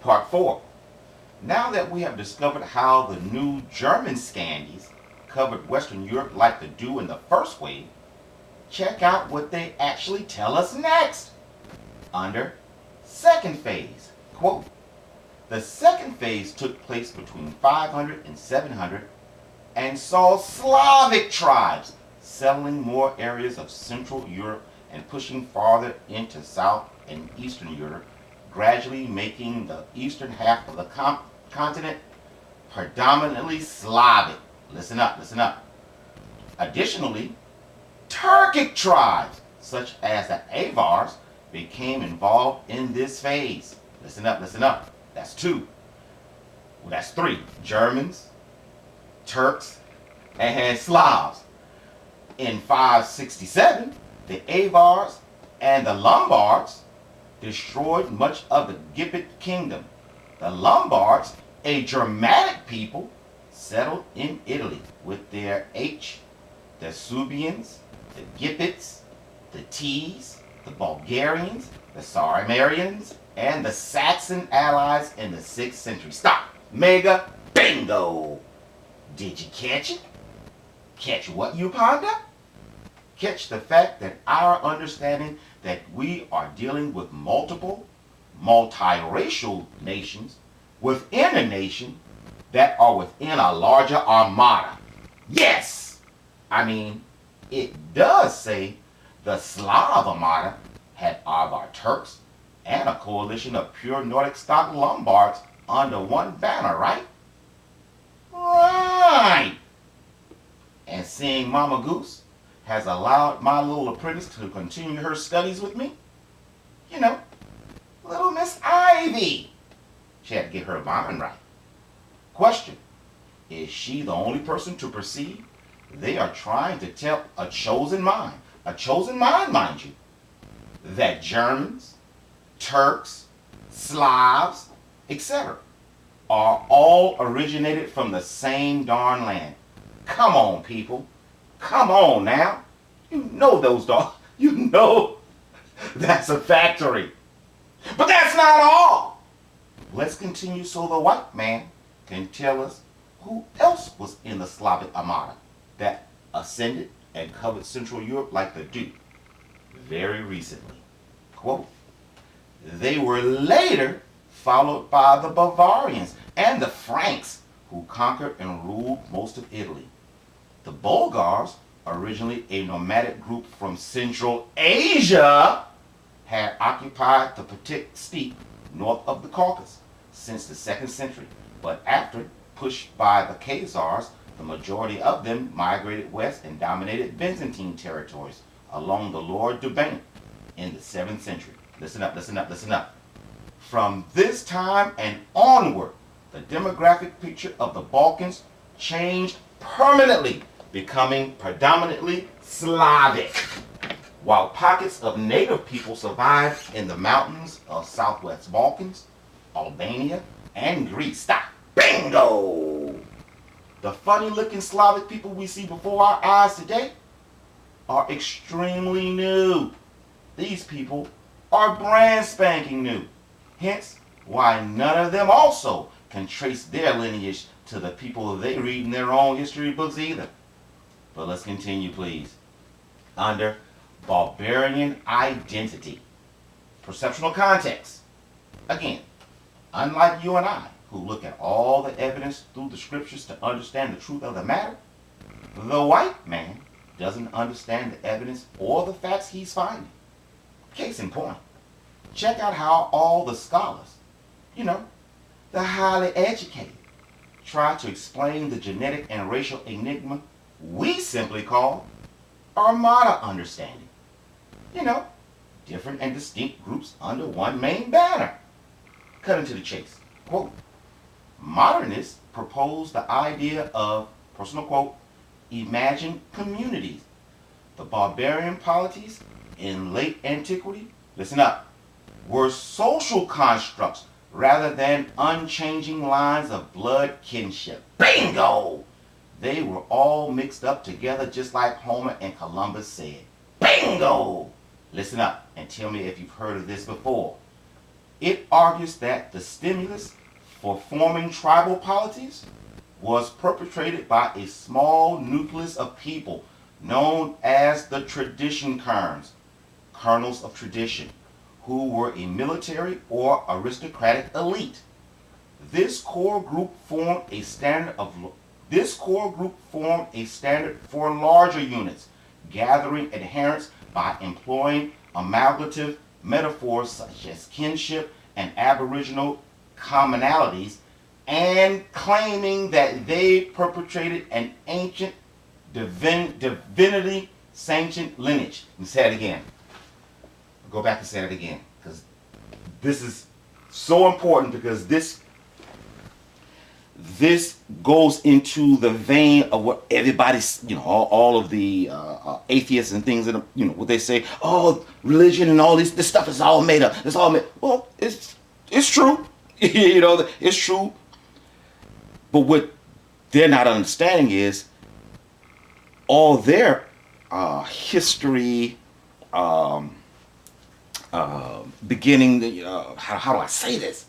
Part 4. Now that we have discovered how the new German Scandies covered Western Europe like the dew in the first wave, check out what they actually tell us next. Under second phase, quote, the second phase took place between 500 and 700 and saw Slavic tribes settling more areas of Central Europe and pushing farther into South and Eastern Europe, gradually making the eastern half of the continent predominantly Slavic. Listen up, listen up. Additionally, Turkic tribes, such as the Avars, became involved in this phase. Listen up, listen up. That's 2. Well, that's 3. Germans, Turks, and Slavs. In 567, the Avars and the Lombards destroyed much of the Gipit kingdom. The Lombards, a Germanic people, settled in Italy with their the Suebians, the Gipits, the Ts, the Bulgarians, the Sarmatians, and the Saxon allies in the 6th century. Stop. Mega bingo. Did you catch it? Catch what, you ponder? Catch the fact that our understanding that we are dealing with multiple, multiracial nations within a nation that are within a larger armada. Yes! I mean, it does say the Slav armada had Avar Turks and a coalition of pure Nordic stock Lombards under one banner, right? Right! And seeing Mama Goose has allowed my little apprentice to continue her studies with me, you know, little Miss Ivy. She had to get her mind right. Question, is she the only person to perceive they are trying to tell a chosen mind, mind you, that Germans, Turks, Slavs, etc. are all originated from the same darn land? Come on, people. Come on now. You know those dogs. You know that's a factory. But that's not all. Let's continue so the white man can tell us who else was in the Slavic armada that ascended and covered Central Europe like the dew very recently. Quote, they were later followed by the Bavarians and the Franks, who conquered and ruled most of Italy. The Bulgars, originally a nomadic group from Central Asia, had occupied the Patik steppe north of the Caucasus since the 2nd century, but after pushed by the Khazars, the majority of them migrated west and dominated Byzantine territories along the Lower Danube in the 7th century. Listen up, listen up, listen up. From this time and onward, the demographic picture of the Balkans changed permanently, becoming predominantly Slavic, while pockets of native people survived in the mountains of Southwest Balkans, Albania, and Greece. Stop. Bingo! The funny-looking Slavic people we see before our eyes today are extremely new. These people are brand spanking new. Hence, why none of them also can trace their lineage to the people they read in their own history books either. But let's continue, please. Under barbarian identity. Perceptual context. Again, unlike you and I, who look at all the evidence through the scriptures to understand the truth of the matter, the white man doesn't understand the evidence or the facts he's finding. Case in point, check out how all the scholars, the highly educated, try to explain the genetic and racial enigma we simply call armada understanding. Different and distinct groups under one main banner. Cutting to the chase. Quote, modernists propose the idea of, personal quote, imagined communities. The barbarian polities in late antiquity, listen up, were social constructs rather than unchanging lines of blood kinship. Bingo! They were all mixed up together just like Homer and Columbus said. Bingo! Listen up and tell me if you've heard of this before. It argues that the stimulus for forming tribal polities was perpetrated by a small nucleus of people known as the tradition kerns, kernels of tradition, who were a military or aristocratic elite. This core group formed a standard for larger units, gathering adherents by employing amalgamative metaphors such as kinship and aboriginal commonalities, and claiming that they perpetrated an ancient divinity sanctioned lineage. Let me say it again. I'll go back and say it again, because this is so important, because this goes into the vein of what everybody's, all of the atheists and things that, what they say, oh, religion and all this stuff is all made up. It's all made. Well, it's true. It's true. But what they're not understanding is all their history, beginning, how do I say this?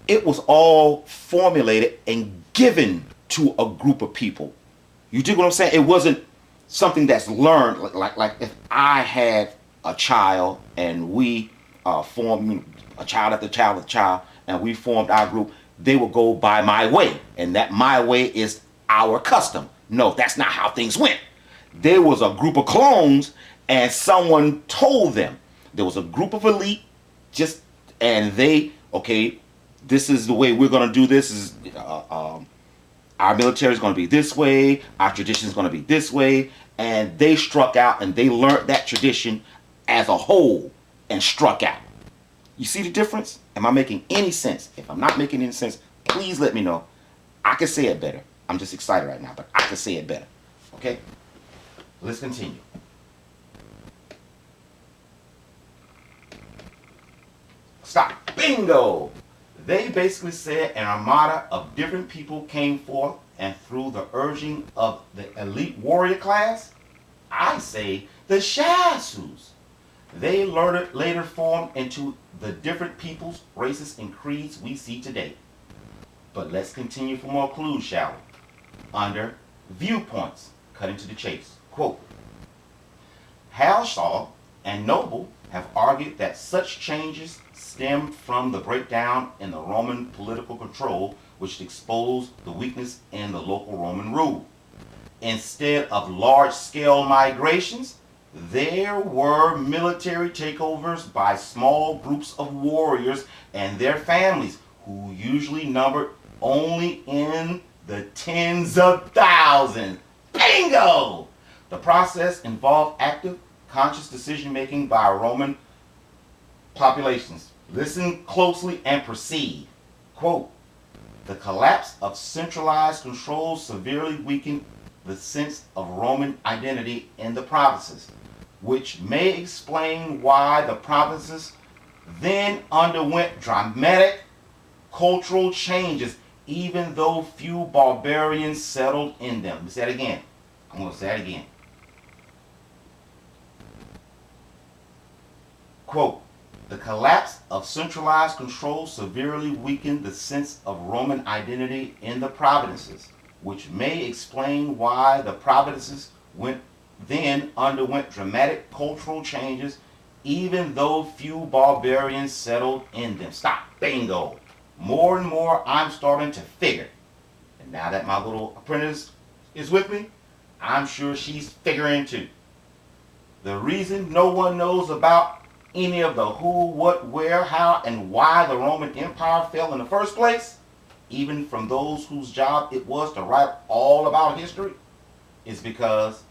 It was all formulated and given to a group of people. You dig what I'm saying? It wasn't something that's learned. Like if I had a child and we formed a child after child after child, and we formed our group, they would go by my way, and that my way is our custom. No, that's not how things went. There was a group of clones, and someone told them. There was a group of elite, and they, okay, this is the way we're going to do this. Is our military is going to be this way. Our tradition is going to be this way. And they struck out, and they learned that tradition as a whole and struck out. You see the difference? Am I making any sense? If I'm not making any sense, please let me know. I can say it better. I'm just excited right now, but I can say it better. Okay? Let's continue. Stop. Bingo! They basically said an armada of different people came forth, and through the urging of the elite warrior class, I say the Shasus, they later formed into the different peoples, races, and creeds we see today. But let's continue for more clues, shall we? Under viewpoints, cutting to the chase. Quote, Halshaw and Noble have argued that such changes stemmed from the breakdown in the Roman political control, which exposed the weakness in the local Roman rule. Instead of large-scale migrations, there were military takeovers by small groups of warriors and their families, who usually numbered only in the tens of thousands. Bingo! The process involved active, conscious decision-making by Roman populations. Listen closely and proceed. Quote, the collapse of centralized control severely weakened the sense of Roman identity in the provinces, which may explain why the provinces then underwent dramatic cultural changes, even though few barbarians settled in them. Let me say it again. I'm going to say it again. Quote, the collapse of centralized control severely weakened the sense of Roman identity in the provinces, which may explain why the provinces then underwent dramatic cultural changes, even though few barbarians settled in them. Stop. Bingo. More and more I'm starting to figure. And now that my little apprentice is with me, I'm sure she's figuring too. The reason no one knows about any of the who, what, where, how, and why the Roman Empire fell in the first place, even from those whose job it was to write all about history, is because,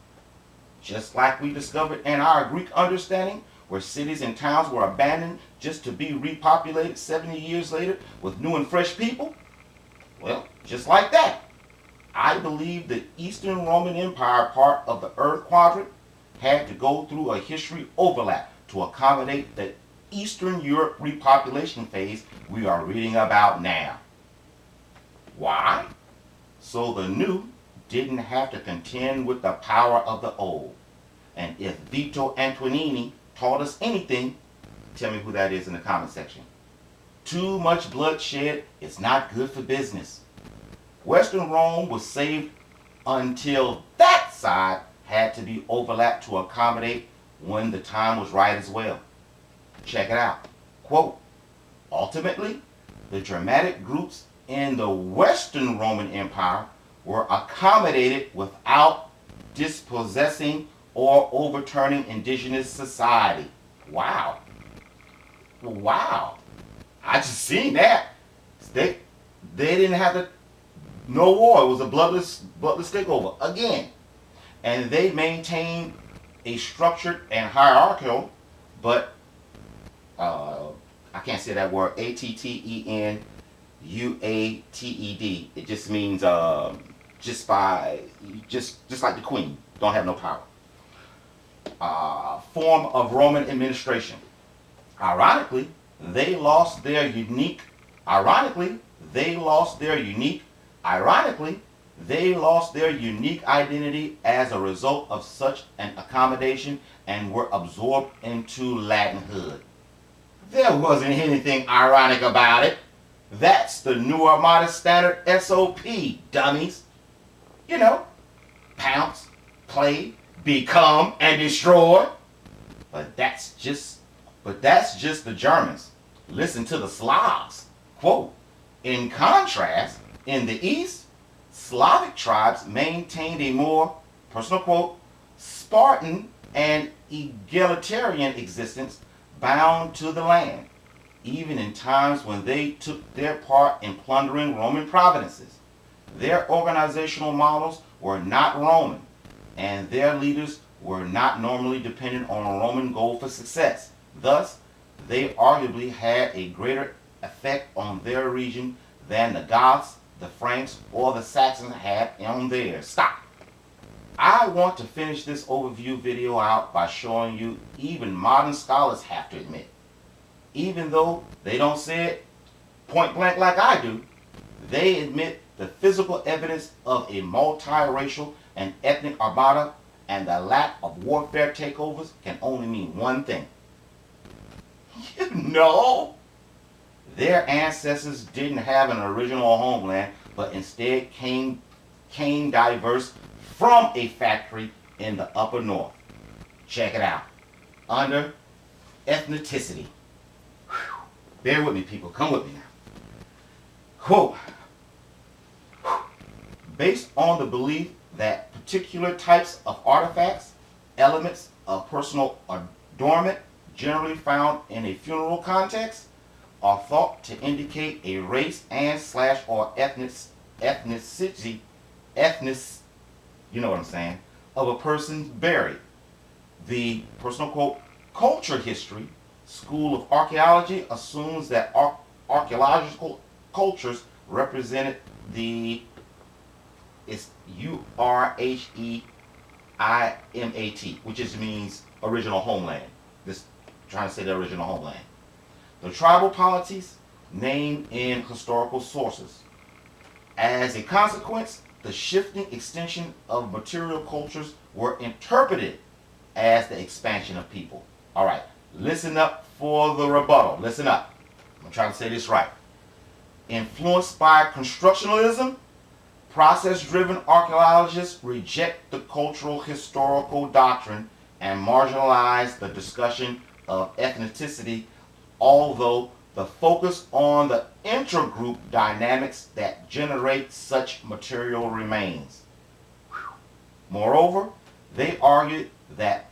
just like we discovered in our Greek understanding, where cities and towns were abandoned just to be repopulated 70 years later with new and fresh people, well, just like that, I believe the Eastern Roman Empire part of the Earth quadrant had to go through a history overlap to accommodate the Eastern Europe repopulation phase we are reading about now. Why? So the new didn't have to contend with the power of the old. And if Vito Antonini taught us anything, tell me who that is in the comment section. Too much bloodshed is not good for business. Western Rome was saved until that side had to be overlapped to accommodate when the time was right as well. Check it out. Quote, ultimately, the Germanic groups in the Western Roman Empire were accommodated without dispossessing or overturning indigenous society. Wow. Wow. I just seen that. They didn't have to, no war. It was a bloodless takeover again. And they maintained a structured and hierarchical, but I can't say that word, Attenuated. It just means just like the queen, don't have no power. Form of Roman administration. Ironically, they lost their unique identity as a result of such an accommodation and were absorbed into Latinhood. There wasn't anything ironic about it. That's the New Armada Standard SOP, dummies. You know, pounce, play, become, and destroy. But that's just the Germans. Listen to the Slavs. Quote, in contrast, in the East, Slavic tribes maintained a more, personal quote, Spartan and egalitarian existence bound to the land, even in times when they took their part in plundering Roman provinces. Their organizational models were not Roman, and their leaders were not normally dependent on a Roman goal for success. Thus, they arguably had a greater effect on their region than the Goths, the Franks, or the Saxons had on theirs. Stop. I want to finish this overview video out by showing you even modern scholars have to admit, even though they don't say it point blank like I do, they admit the physical evidence of a multiracial and ethnic armada and the lack of warfare takeovers can only mean one thing. You know, their ancestors didn't have an original homeland, but instead came diverse from a factory in the upper north. Check it out. Under ethnicity. Whew. Bear with me, people. Come with me now. Quote, based on the belief that particular types of artifacts, elements of personal adornment generally found in a funeral context, are thought to indicate a race and / or ethnicity, you know what I'm saying, of a person buried. The, personal quote, culture history school of archaeology assumes that archaeological cultures represented the, it's URHEIMAT, which just means original homeland. This trying to say the original homeland. The tribal polities named in historical sources. As a consequence, the shifting extension of material cultures were interpreted as the expansion of people. All right, listen up for the rebuttal. Listen up. I'm trying to say this right. Influenced by constructionalism, process-driven archaeologists reject the cultural historical doctrine and marginalize the discussion of ethnicity, although the focus on the intergroup dynamics that generate such material remains. Moreover, they argued that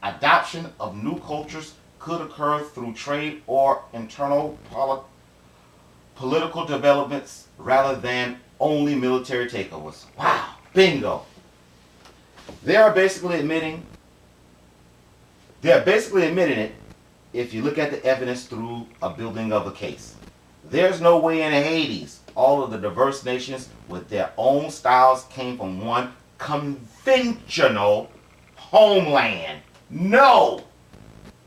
adoption of new cultures could occur through trade or internal political developments rather than only military takeovers. Wow, bingo. They're basically admitting it if you look at the evidence through a building of a case. There's no way in Hades all of the diverse nations with their own styles came from one conventional homeland. No!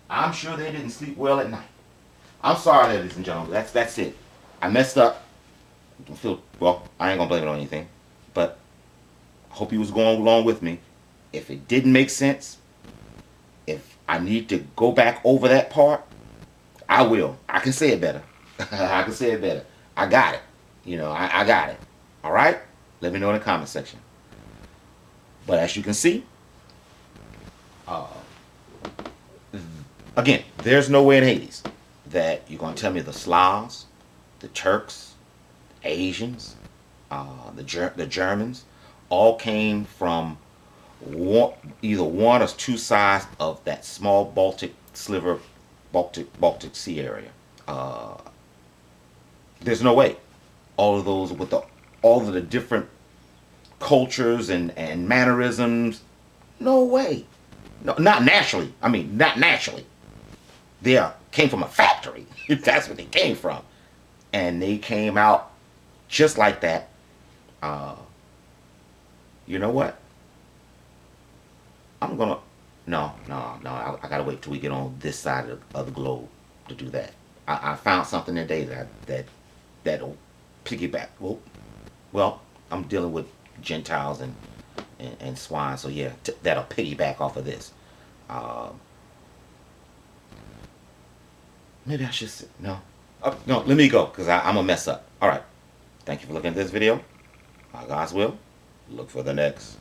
I'm sure they didn't sleep well at night. I'm sorry, ladies and gentlemen. That's it. I messed up. Well, I ain't gonna blame it on anything. But I hope you was going along with me. If it didn't make sense, if I need to go back over that part, I will. I can say it better. I can say it better. I got it. I got it. All right? Let me know in the comment section. But as you can see, uh, again, there's no way in Hades that you're going to tell me the Slavs, the Turks, Asians, the Germans, all came from either one or two sides of that small Baltic sliver, Baltic Sea area. Uh, there's no way. All of those with all of the different cultures and mannerisms. No way. No, not naturally. I mean, not naturally. They came from a factory. That's what they came from, and they came out just like that. Uh, you know what? I'm gonna. No. I gotta wait till we get on this side of the globe to do that. I found something today that'll piggyback. Well, I'm dealing with Gentiles and swine, so yeah, that'll piggyback off of this. Maybe I should no. No, let me go because I'm gonna mess up. All right. Thank you for looking at this video. By God's will, look for the next.